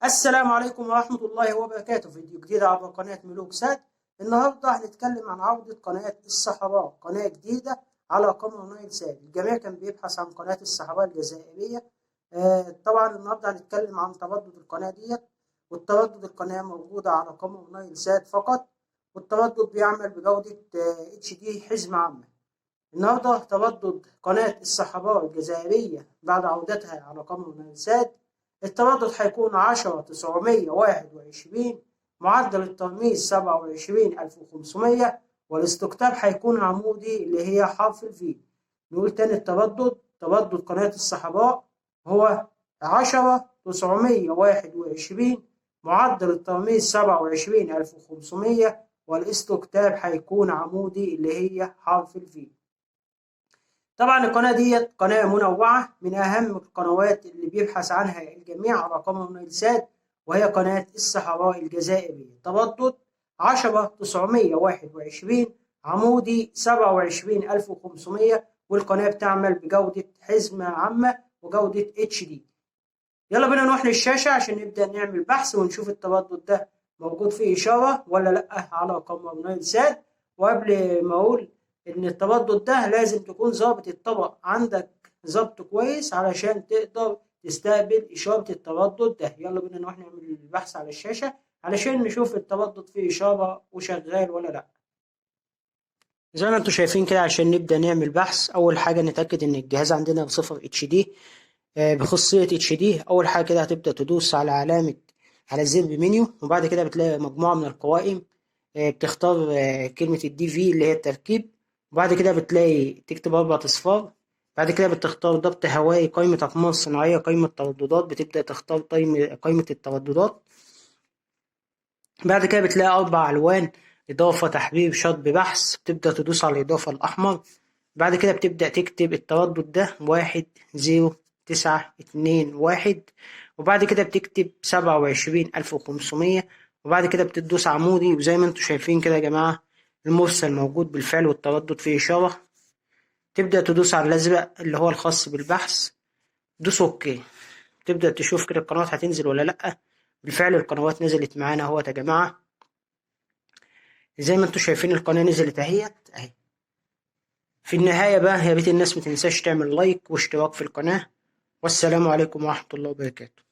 السلام عليكم ورحمة الله وبركاته. فيديو جديد عبر قناة ملوك سات. النهاردة هنتكلم عن عودة قناة الصحراء، قناة جديدة على قمر نايل سات. الجميع كان بيبحث عن قناة الصحراء الجزائرية. طبعا النهاردة هنتكلم عن تردد القناة ديت، والتردد القناة موجودة على قمر نايل سات فقط، والتردد بيعمل بجودة HD حزمة عامة. النهاردة تردد قناة الصحراء الجزائرية بعد عودتها على قمر نايل سات، التردد هيكون 10921، معدل الترميز 27500، والاستقطاب هيكون عمودي اللي هي حرف الفي. نقول تاني تردد قناة الصحراء هو 10921، معدل الترميز 27500، والاستقطاب هيكون عمودي اللي هي حرف الفي. طبعا القناة ديت قناة منوعة، من أهم القنوات اللي بيبحث عنها الجميع على قمر نايل سات، وهي قناة الصحراء الجزائرية. تردد 10921، عمودي 27500، والقناة بتعمل بجودة حزمة عامة وجودة HD. يلا بينا نروح للشاشة عشان نبدأ نعمل بحث ونشوف التردد ده موجود فيه إشارة ولا لأ على قمر نايل سات. وقبل ما أقول إن التردد ده لازم تكون ظابط الطبق عندك ظبط كويس علشان تقدر تستقبل إشارة التردد ده. يلا بينا نروح نعمل البحث على الشاشة علشان نشوف التردد فيه إشارة وشغال ولا لأ. زي ما انتم شايفين كده، عشان نبدأ نعمل بحث أول حاجة نتأكد إن الجهاز عندنا بصفر HD، بخاصية HD. أول حاجة كده هتبدأ تدوس على على زر منيو، وبعد كده بتلاقي مجموعة من القوائم، بتختار كلمة الDV اللي هي التركيب، وبعد كده بتلاقي تكتب 4 أصفار. بعد كده بتختار ضبط هوائي، قائمة أقمار صناعية، قائمة ترددات، بتبدأ تختار قائمة الترددات. بعد كده بتلاقي 4 ألوان: إضافة، تحبيب، شطب، بحث. بتبدأ تدوس على الإضافة الأحمر. بعد كده بتبدأ تكتب التردد ده 10921، وبعد كده بتكتب 27500، وبعد كده بتدوس عمودي. وزي ما انتم شايفين كده يا جماعة، المرسل موجود بالفعل والتردد فيه إشارة. تبدأ تدوس على الأزرق اللي هو الخاص بالبحث، دوس أوكي. تبدأ تشوف كده القنوات هتنزل ولا لأ. بالفعل القنوات نزلت معانا اهوت يا جماعة، زي ما انتم شايفين القناة نزلت اهي. في النهاية بقى يا ريت الناس متنساش تعمل لايك واشتراك في القناة، والسلام عليكم ورحمة الله وبركاته.